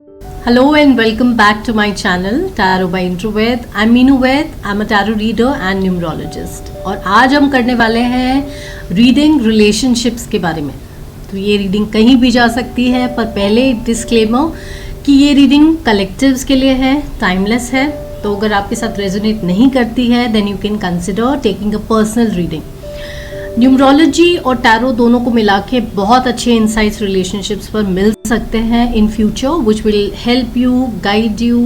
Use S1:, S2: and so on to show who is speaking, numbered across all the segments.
S1: Hello and welcome back to my channel Tarot by Introved. I'm Meenu Vaid. I'm a tarot reader and numerologist. और आज हम करने वाले हैं reading relationships के बारे में. तो ये रीडिंग कहीं भी जा सकती है, पर पहले डिस्क्लेमर कि ये रीडिंग कलेक्टिव्स के लिए है, टाइमलेस है. तो अगर आपके साथ रेजोनेट नहीं करती है then you can consider taking a personal reading. Numerology और टैरो दोनों को मिला के बहुत अच्छे इंसाइट्स रिलेशनशिप्स पर मिल सकते हैं in future which will help you, guide you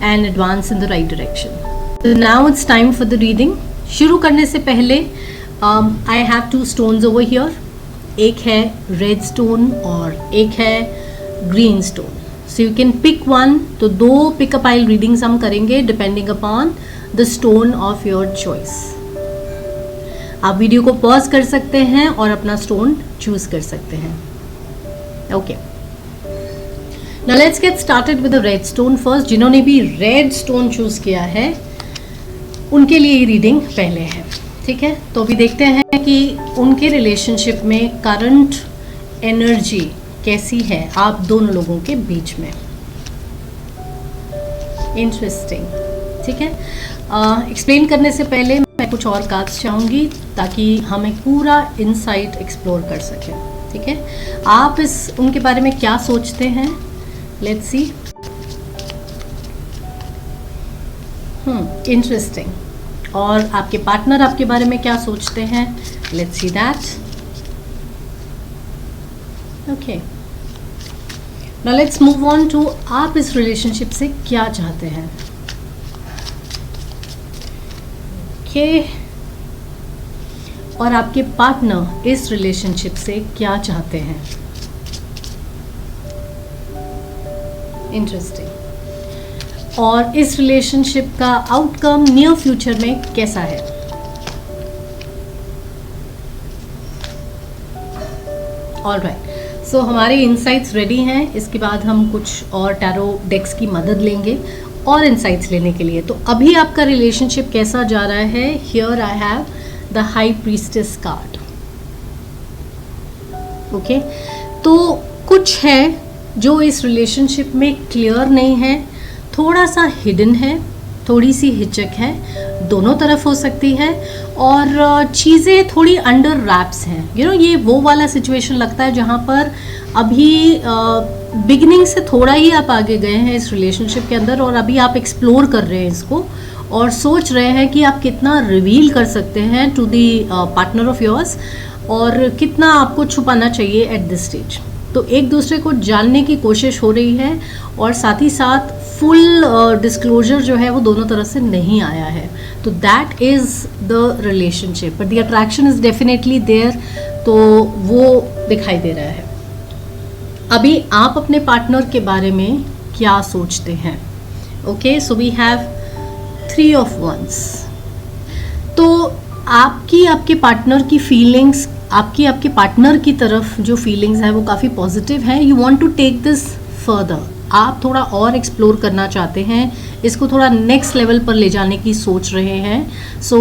S1: and advance in the right direction. Now it's time for the reading. शुरू करने से पहले I have 2 stones over here. एक है रेड स्टोन और एक है green stone. So you can pick one. तो 2 पिकअप आइल रीडिंग्स हम करेंगे depending upon the stone of your choice. आप वीडियो को पॉज कर सकते हैं और अपना स्टोन चूज कर सकते हैं. Okay, now let's get started with the red stone first. जिन्होंने भी रेड स्टोन चूज किया है उनके लिए ये रीडिंग पहले है, ठीक है. तो अभी देखते हैं कि उनके रिलेशनशिप में करंट एनर्जी कैसी है आप दोनों लोगों के बीच में. इंटरेस्टिंग, ठीक है. एक्सप्लेन करने से पहले मैं कुछ और कार्ड्स चाहूँगी ताकि हम एक पूरा इनसाइट एक्सप्लोर कर सकें, ठीक है. आप उनके बारे में क्या सोचते हैं, लेट्स सी. इंटरेस्टिंग. और आपके पार्टनर आपके बारे में क्या सोचते हैं, let's see that. Okay, now let's move on to आप इस रिलेशनशिप से क्या चाहते हैं. और आपके पार्टनर इस रिलेशनशिप से क्या चाहते हैं. इंटरेस्टिंग. और इस रिलेशनशिप का आउटकम नियर फ्यूचर में कैसा है. ऑलराइट, सो हमारे इनसाइट्स रेडी हैं. इसके बाद हम कुछ और टैरो डेक्स की मदद लेंगे और इनसाइट्स लेने के लिए. तो अभी आपका रिलेशनशिप कैसा जा रहा है. Here I have the high priestess card. Okay, तो कुछ है जो इस रिलेशनशिप में क्लियर नहीं है, थोड़ा सा हिडन है, थोड़ी सी हिचक है, दोनों तरफ हो सकती है. और चीज़ें थोड़ी अंडर रैप्स हैं. ये वो वाला सिचुएशन लगता है जहाँ पर अभी बिगिनिंग से थोड़ा ही आप आगे गए हैं इस रिलेशनशिप के अंदर और अभी आप एक्सप्लोर कर रहे हैं इसको और सोच रहे हैं कि आप कितना रिवील कर सकते हैं to the partner of yours और कितना आपको छुपाना चाहिए एट दिस स्टेज. तो एक दूसरे को जानने की कोशिश हो रही है और साथ ही साथ फुल डिस्क्लोजर जो है वो दोनों तरफ से नहीं आया है. तो that is the relationship, but the attraction is definitely there. तो वो दिखाई दे रहा है. अभी आप अपने पार्टनर के बारे में क्या सोचते हैं. Okay, so we have 3 of wands. तो आपके पार्टनर की फीलिंग्स, आपके पार्टनर की तरफ जो फीलिंग्स है वो काफ़ी पॉजिटिव है. You want to take this further. आप थोड़ा और एक्सप्लोर करना चाहते हैं, इसको थोड़ा नेक्स्ट लेवल पर ले जाने की सोच रहे हैं. So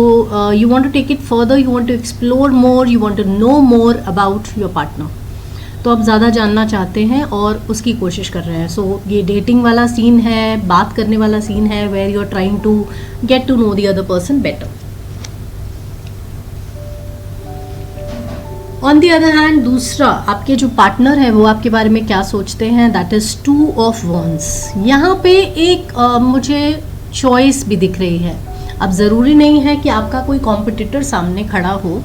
S1: you want to take it further, you want to explore more, you want to know more about your partner. तो आप ज़्यादा जानना चाहते हैं और उसकी कोशिश कर रहे हैं. सो ये डेटिंग वाला सीन है, बात करने वाला सीन है, where you are trying to get to know the other person better. On the other hand, दूसरा आपके जो पार्टनर है वो आपके बारे में क्या सोचते हैं, दैट इज़ 2 ऑफ वंस. यहाँ पे एक मुझे चॉइस भी दिख रही है. अब ज़रूरी नहीं है कि आपका कोई कॉम्पिटिटर सामने खड़ा हो.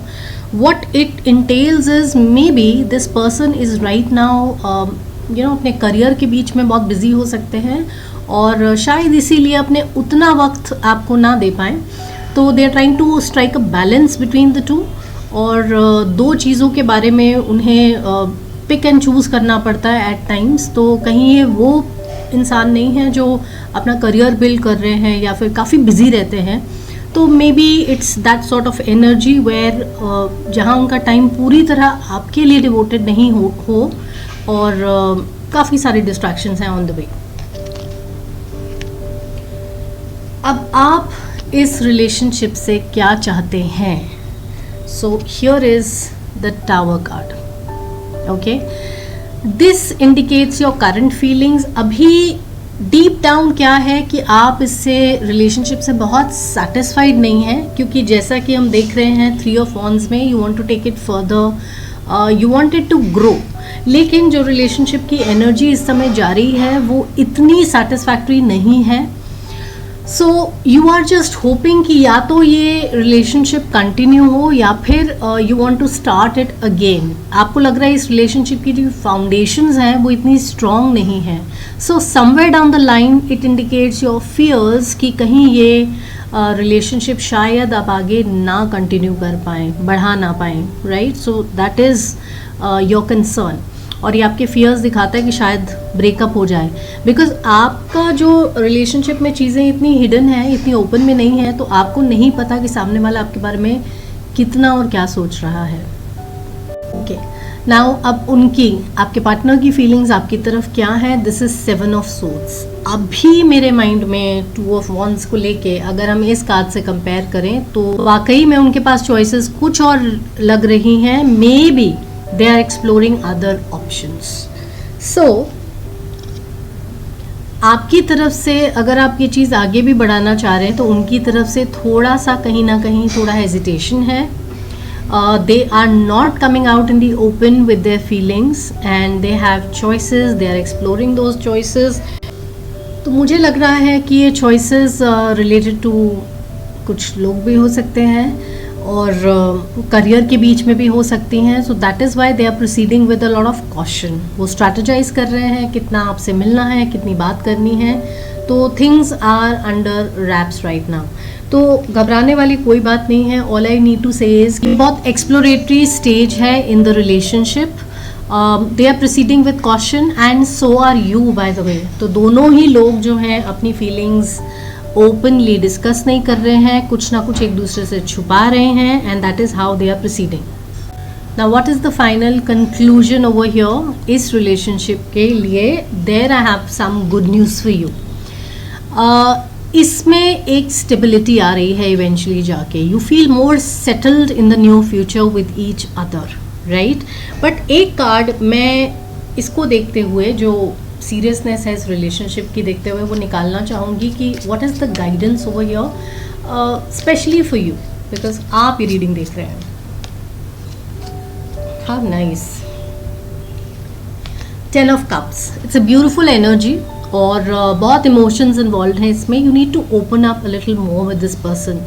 S1: What it entails is maybe this person is right now अपने करियर के बीच में बहुत बिजी हो सकते हैं और शायद इसीलिए अपने उतना वक्त आपको ना दे पाएँ. तो they are trying to strike a balance between the 2 और 2 चीज़ों के बारे में उन्हें पिक एंड चूज़ करना पड़ता है एट टाइम्स. तो कहीं ये वो इंसान नहीं है जो अपना करियर बिल्ड कर रहे हैं या फिर काफ़ी बिजी रहते हैं. तो maybe it's that sort of energy where जहाँ उनका टाइम पूरी तरह आपके लिए डिवोटेड नहीं हो और काफ़ी सारे डिस्ट्रैक्शंस हैं ऑन द वे. अब आप इस रिलेशनशिप से क्या चाहते हैं. So here is the tower card. Okay, this indicates your current feelings. अभी डीप डाउन क्या है कि आप इससे रिलेशनशिप से बहुत सेटिस्फाइड नहीं हैं, क्योंकि जैसा कि हम देख रहे हैं 3 ऑफ वॉन्ड्स में, you want to take it further, you want it to grow. लेकिन जो रिलेशनशिप की एनर्जी इस समय जारी है वो इतनी सेटिस्फैक्ट्री नहीं है। So you are just hoping कि या तो ये रिलेशनशिप कंटिन्यू हो या फिर you want to start it again. आपको लग रहा है इस रिलेशनशिप की जो फाउंडेशंस हैं वो इतनी स्ट्रांग नहीं है। So somewhere down the line it indicates your fears कि कहीं ये रिलेशनशिप शायद आप आगे ना कंटिन्यू कर पाएँ, बढ़ा ना पाएँ, right. So that is your concern, और ये आपके फियर्स दिखाता है कि शायद ब्रेकअप हो जाए, बिकॉज आपका जो रिलेशनशिप में चीज़ें इतनी हिडन है, इतनी ओपन में नहीं है, तो आपको नहीं पता कि सामने वाला आपके बारे में कितना और क्या सोच रहा है। ओके, नाउ अब उनकी, आपके पार्टनर की फीलिंग्स आपकी तरफ क्या है। This is 7 of swords. अभी मेरे माइंड में 2 ऑफ वॉन्ड्स को लेके अगर हम इस कार्ड से कंपेयर करें तो वाकई में उनके पास चॉइसेस कुछ और लग रही हैं। May be they are exploring other options. So आपकी तरफ से अगर आप ये चीज़ आगे भी बढ़ाना चाह रहे हैं तो उनकी तरफ से थोड़ा सा कहीं ना कहीं थोड़ा हेजिटेशन है। They are not coming out in the open with their feelings and they have choices, they are exploring those choices. तो मुझे लग रहा है कि ये choices related to कुछ लोग भी हो सकते हैं और करियर के बीच में भी हो सकती हैं। So that is why they are proceeding with a lot of caution. वो स्ट्रैटेजाइज कर रहे हैं कितना आपसे मिलना है, कितनी बात करनी है। तो things are under wraps right now. तो घबराने वाली कोई बात नहीं है। All I need to say is कि बहुत एक्सप्लोरेटरी स्टेज है in the relationship. They are proceeding with caution and so are you by the way. तो दोनों ही लोग जो हैं अपनी फीलिंग्स ओपनली डिस्कस नहीं कर रहे हैं, कुछ ना कुछ एक दूसरे से छुपा रहे हैं, and that is how they are proceeding. Now what is the final conclusion over here इस रिलेशनशिप के लिए। There I have some good news for you. इसमें एक स्टेबिलिटी आ रही है इवेंचुअली जाके। You feel more settled in the new future with each other, right. But एक कार्ड मैं इसको देखते हुए, जो सीरियसनेस है इस रिलेशनशिप की देखते हुए, वो निकालना चाहूँगी कि what is the guidance over here specially for you, because आप ये रीडिंग देख रहे हैं। How nice. 10 of cups, it's a beautiful energy और बहुत इमोशंस इन्वॉल्व हैं इसमें। You need to open up a little more with this person.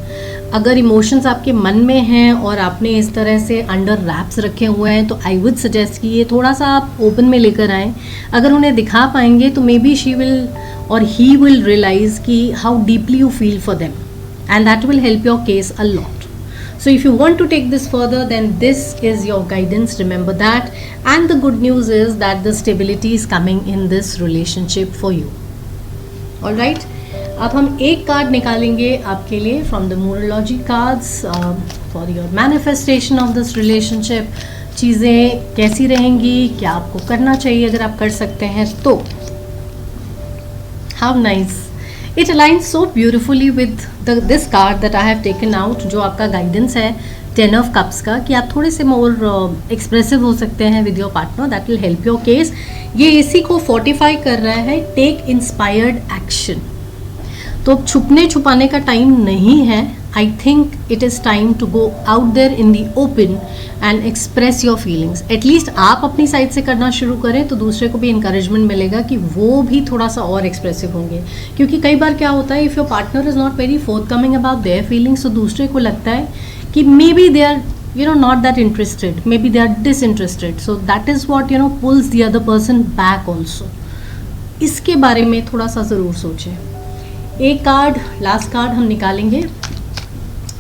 S1: अगर इमोशंस आपके मन में हैं और आपने इस तरह से अंडर रैप्स रखे हुए हैं तो आई वुड सजेस्ट कि ये थोड़ा सा आप ओपन में लेकर आएँ। अगर उन्हें दिखा पाएंगे तो मे बी शी विल और ही विल रियलाइज कि how deeply you feel for them and that will help your case a lot. So if you want to take this further, then this is your guidance, remember that. And the good news is that the stability is coming in this relationship for you. All right. अब हम एक card निकालेंगे आपके लिए from the Numerology cards for your manifestation of this relationship. चीज़ें कैसी रहेंगी, क्या आपको करना चाहिए अगर आप कर सकते हैं तो। How nice. It aligns so beautifully with this card that I have taken out, जो आपका गाइडेंस है 10 ऑफ कप्स का, कि आप थोड़े से मोर एक्सप्रेसिव हो सकते हैं with your partner. That will help your case. ये इसी को फोर्टिफाई कर रहा है। Take inspired action. तो अब छुपने छुपाने का टाइम नहीं है। I think it is time to go out there in the open and express your feelings. At least आप अपनी साइड से करना शुरू करें तो दूसरे को भी इंकरेजमेंट मिलेगा कि वो भी थोड़ा सा और एक्सप्रेसिव होंगे। क्योंकि कई बार क्या होता है, if your partner is not very forthcoming about their feelings, तो दूसरे को लगता है कि maybe they are not that interested, maybe they are disinterested, so that is what pulls the other person back also. इसके बारे में थोड़ा सा ज़रूर सोचें। एक कार्ड, लास्ट कार्ड हम निकालेंगे,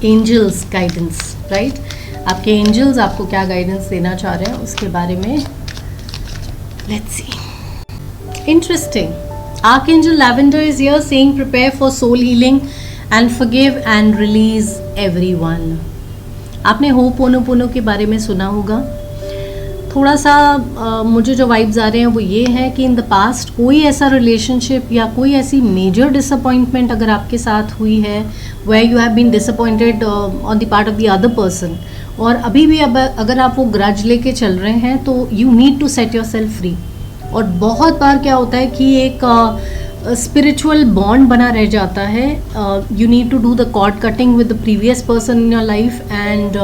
S1: एंजल्स गाइडेंस, राइट। आपके एंजल्स आपको क्या गाइडेंस देना चाह रहे हैं उसके बारे में let's see. Interesting. Archangel Lavender is here saying prepare for soul healing and forgive and release everyone. आपने होपोनोपोनो के बारे में सुना होगा। थोड़ा सा मुझे जो वाइब्स आ रहे हैं वो ये है कि इन द पास्ट कोई ऐसा रिलेशनशिप या कोई ऐसी मेजर डिसअपॉइंटमेंट अगर आपके साथ हुई है where you have been disappointed on the part of the other person, और अभी भी अब अगर आप वो ग्रज लेके चल रहे हैं तो you need to set yourself free. और बहुत बार क्या होता है कि एक स्पिरिचुअल बॉन्ड बना रह जाता है. You need to do the cord cutting with the previous person in your life and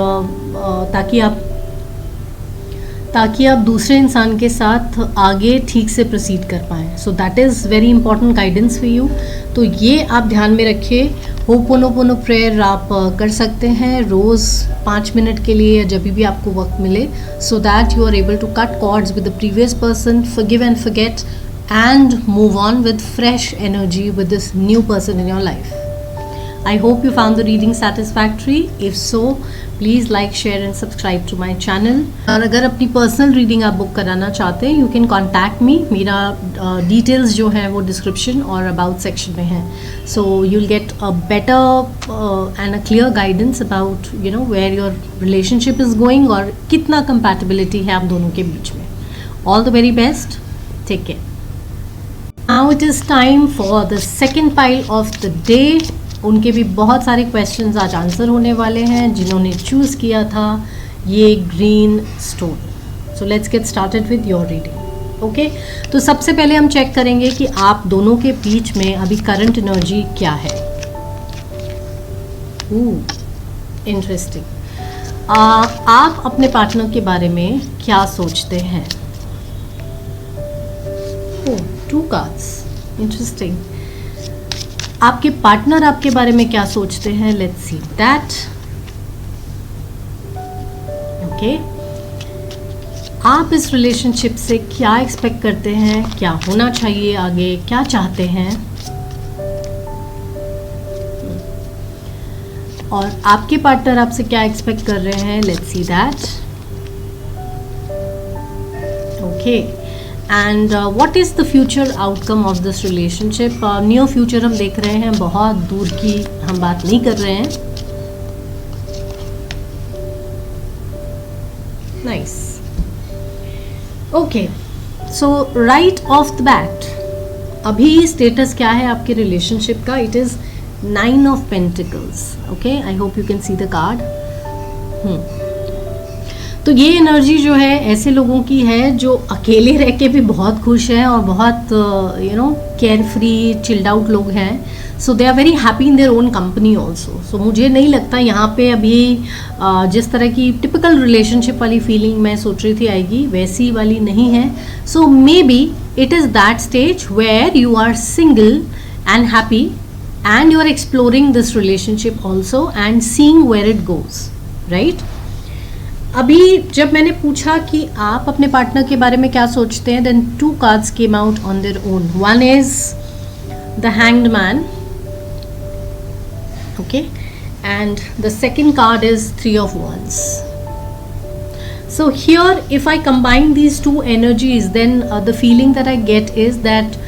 S1: ताकि आप दूसरे इंसान के साथ आगे ठीक से प्रोसीड कर पाएँ. सो that is very important guidance for you. तो ये आप ध्यान में रखिए. होपोनोपोनो प्रेयर आप कर सकते हैं रोज़ 5 मिनट के लिए या जब भी आपको वक्त मिले, so that you are able to cut cords with the previous person, forgive and forget, and move on with fresh energy with this new person in your life. I hope you found the reading satisfactory. If so, please like, share and subscribe to my channel. और अगर अपनी personal reading आप book कराना चाहते हैं, you can contact me. मेरा details जो है वो डिस्क्रिप्शन और अबाउट सेक्शन में है. So you'll get a better and a clear guidance about where your relationship is going और कितना कंपैटिबिलिटी है आप दोनों के बीच में. All the very best. Take care. Now it is time for the second pile of the day. उनके भी बहुत सारे क्वेश्चंस आज आंसर होने वाले हैं जिन्होंने चूज़ किया था ये green stone. So let's get started with your reading. Okay, तो सबसे पहले हम चेक करेंगे कि आप दोनों के बीच में अभी करंट एनर्जी क्या है. इंटरेस्टिंग. आप अपने पार्टनर के बारे में क्या सोचते हैं? To cards. इंटरेस्टिंग. आपके पार्टनर आपके बारे में क्या सोचते हैं? Let's see that. ओके, आप इस रिलेशनशिप से क्या एक्सपेक्ट करते हैं, क्या होना चाहिए आगे, क्या चाहते हैं, और आपके पार्टनर आपसे क्या एक्सपेक्ट कर रहे हैं? Let's see that. Okay, and what is the future outcome of this relationship? Near future हम देख रहे हैं, बहुत दूर की हम बात नहीं कर रहे हैं. Nice. Okay, so right of the bat अभी स्टेटस क्या है आपके रिलेशनशिप का? It is 9 of Pentacles. Okay, I hope you can see the card. तो ये एनर्जी जो है ऐसे लोगों की है जो अकेले रह के भी बहुत खुश हैं और बहुत केयर फ्री चिल्ड आउट लोग हैं. So they are very happy in their own company also. So मुझे नहीं लगता यहाँ पे अभी जिस तरह की टिपिकल रिलेशनशिप वाली फीलिंग मैं सोच रही थी आएगी वैसी वाली नहीं है. So maybe it is that stage where you are single and happy and you are exploring this relationship also and seeing where it goes, right? अभी जब मैंने पूछा कि आप अपने पार्टनर के बारे में क्या सोचते हैं, then 2 cards came out on their own. One is the Hanged Man, okay, and the second card is 3 of Wands. So here if I combine these two energies, then the feeling that I get is that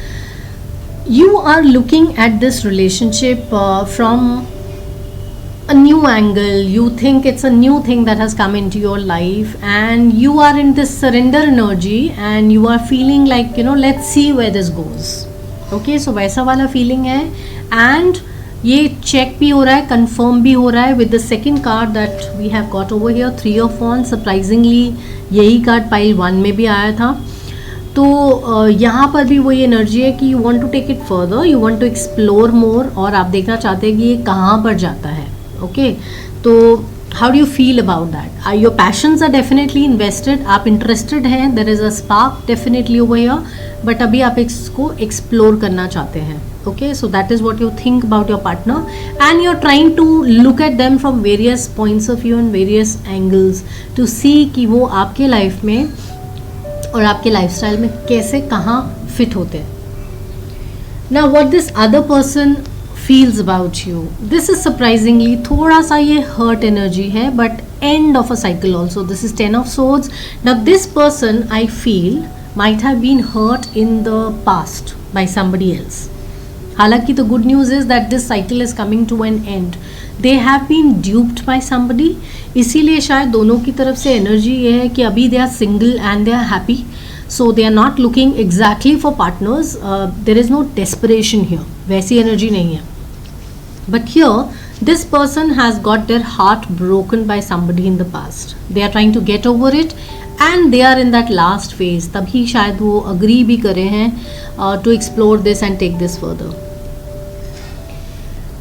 S1: you are looking at this relationship from a new angle. You think it's a new thing that has come into your life and you are in this surrender energy and you are feeling like let's see where this goes. Okay, so वैसा वाला feeling है and ये check भी हो रहा है, confirm भी हो रहा है with the second card that we have got over here, 3 of Wands. surprisingly यही card pile 1 में भी आया था. तो यहाँ पर भी वही एनर्जी है कि you want to take it further, you want to explore more और आप देखना चाहते हैं कि ये कहाँ पर जाता है. ओके, तो how do you feel about that? Your passions are definitely invested, आप इंटरेस्टेड हैं, there is a spark definitely over here, but अभी आप इसको एक्सप्लोर करना चाहते हैं. Okay, so that is what you think about your partner and you are trying to look at them from various points of view and various angles to see कि वो आपके life में और आपके लाइफस्टाइल में कैसे कहाँ फिट होते हैं. Now what this other person feels about you, this is surprisingly थोड़ा सा ये हर्ट एनर्जी है, but end of a cycle also. This is 10 of Swords. Now this person I feel might have been hurt in the past by somebody else. हालांकि the good news is that this cycle is coming to an end. They have been duped by somebody. इसीलिए शायद दोनों की तरफ से energy ये है कि अभी they are single and they are happy, so they are not looking exactly for partners. There is no desperation here, वैसी एनर्जी नहीं है. But here this person has got their heart broken by somebody in the past. They are trying to get over it and they are in that last phase, तभी शायद वो agree भी करे हैं to explore this and take this further.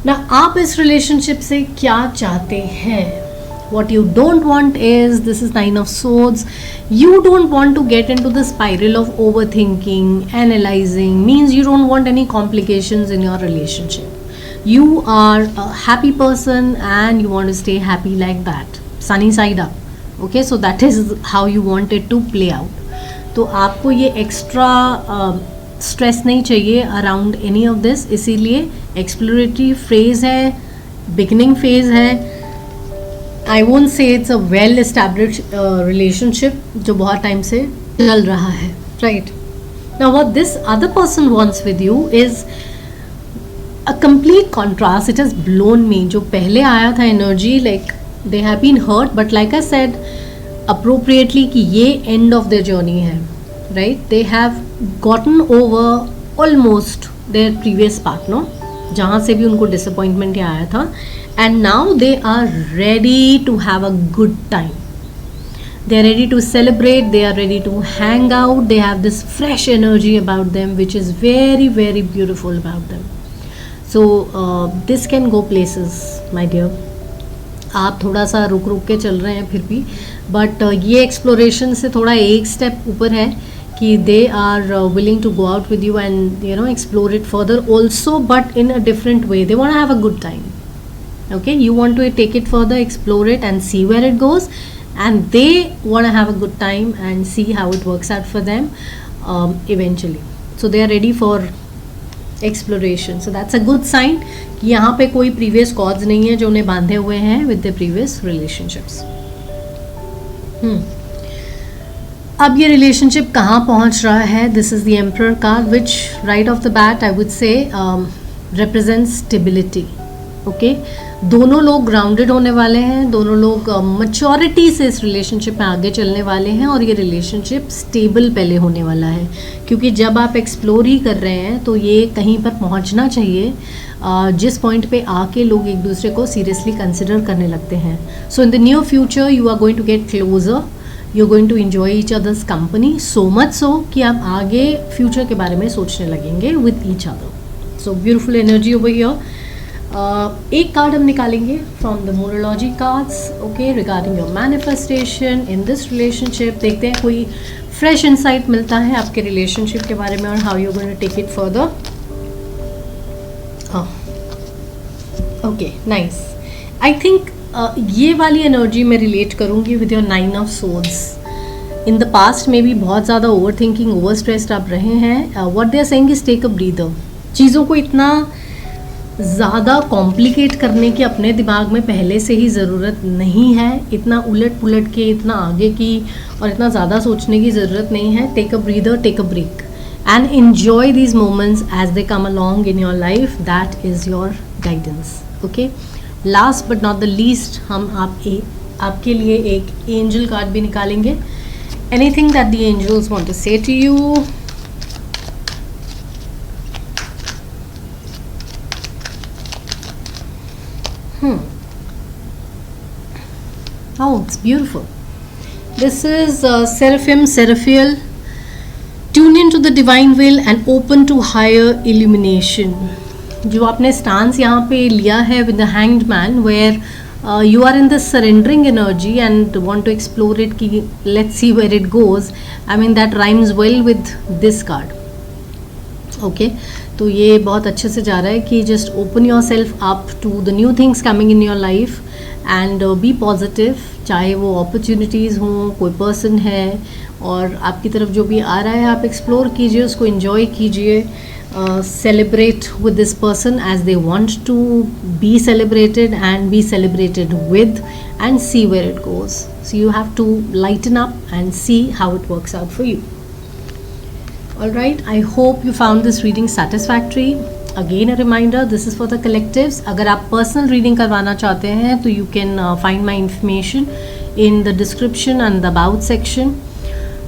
S1: ना आप इस relationship से क्या चाहते हैं? What you don't want is, this is 9 of swords, you don't want to get into the spiral of overthinking, analyzing, means you don't want any complications in your relationship. You are a happy person and you want to stay happy like that, sunny side up. Okay, so that is how you want it to play out. तो आपको ये extra stress नहीं चाहिए around any of this, इसीलिए exploratory phase है, beginning phase है। I won't say it's a well established relationship जो बहुत टाइम से चल रहा है, right? Now what this other person wants with you is a complete contrast. It has blown me. जो पहले आया था energy, like they have been hurt, but like I said appropriately कि ये एंड ऑफ देयर जर्नी है, right? They have gotten over almost there previous partner, जहाँ से भी उनको डिसअपॉइंटमेंट आया था, and now they are ready to have a good time. They are ready to celebrate, they are ready to hang out, they have this fresh energy about them which is very very beautiful about them. So this can go places, my dear. आप थोड़ा सा रुक रुक के चल रहे हैं फिर भी, बट ये एक्सप्लोरेशन से थोड़ा एक स्टेप ऊपर है कि they are willing to go out with you and you know explore it further also, but in a different way. They want to have a good time. Okay, you want to take it further, explore it and see where it goes, and they want to have a good time and see how it works out for them eventually. So they are ready for exploration. So that's a good sign कि यहाँ पे कोई previous cause नहीं है जो उन्हें बांधे हुए हैं with their previous relationships. अब ये relationship कहाँ पहुँच रहा है? This is the Emperor card, which right off the bat I would say represents stability. Okay, दोनों लोग ग्राउंडेड होने वाले हैं, दोनों लोग मैच्योरिटी से इस रिलेशनशिप में आगे चलने वाले हैं, और ये रिलेशनशिप स्टेबल पहले होने वाला है, क्योंकि जब आप एक्सप्लोर ही कर रहे हैं तो ये कहीं पर पहुंचना चाहिए जिस पॉइंट पे आके लोग एक दूसरे को सीरियसली कंसिडर करने लगते हैं. So in the near future you are going to get closer, you are going to enjoy each other's company, so much so कि आप आगे फ्यूचर के बारे में सोचने लगेंगे with each other. So beautiful energy over here. एक card हम निकालेंगे from the morology cards, okay, regarding your manifestation in this relationship. देखते हैं कोई फ्रेश इंसाइट मिलता है आपके रिलेशनशिप के बारे में और how you going to take it further. Okay, nice. I think ये वाली एनर्जी मैं रिलेट करूँगी with your 9 of swords. In the past में भी बहुत ज़्यादा ओवर थिंकिंग, ओवर स्ट्रेस्ड आप रहे हैं. What they are saying is take a breather. चीज़ों को इतना ज़्यादा कॉम्प्लिकेट करने की अपने दिमाग में पहले से ही ज़रूरत नहीं है. इतना उलट पुलट के, इतना आगे की और इतना ज़्यादा सोचने की ज़रूरत नहीं है. Take a breather, take a break and enjoy these moments as they come along in your life. That is your guidance. Okay, last but not the least हम आपके लिए एक एंजल कार्ड भी निकालेंगे. Anything that the angels want to say to you. Oh, it's beautiful. This is Seraphim, Seraphiel. Tune into the divine will and open to higher illumination. जो आपने stance यहाँ पे लिया है with the hanged man, where you are in the surrendering energy and want to explore it कि let's see where it goes. I mean that rhymes well with this card. Okay, तो ये बहुत अच्छे से जा रहा है कि just open yourself up to the new things coming in your life and be positive. चाहे वो अपॉर्चुनिटीज़ हों, कोई पर्सन है और आपकी तरफ जो भी आ रहा है आप एक्सप्लोर कीजिए, उसको इन्जॉय कीजिए. Celebrate with this person as they want to be celebrated and be celebrated with and see where it goes. So you have to lighten up and see how it works out for you. Alright, I hope you found this reading satisfactory. Again a reminder, this is for the collectives. अगर आप personal reading करवाना चाहते हैं तो you can find my information in the description and the about section.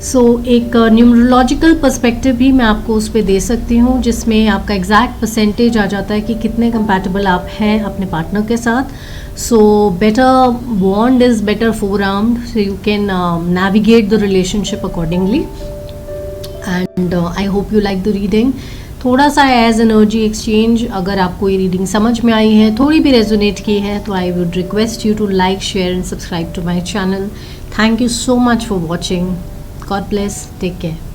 S1: सो एक numerological perspective भी मैं आपको उस पर दे सकती हूँ, जिसमें आपका एग्जैक्ट परसेंटेज आ जाता है कि कितने कंपैटिबल आप हैं अपने पार्टनर के साथ. So better bond is better four armed, so you can navigate the relationship accordingly. And I hope you like the reading. थोड़ा सा एज एनर्जी एक्सचेंज, अगर आपको ये रीडिंग समझ में आई है, थोड़ी भी रेजोनेट की है, तो I would request you to like, share and subscribe to my channel. Thank you so much for watching. God bless. Take care.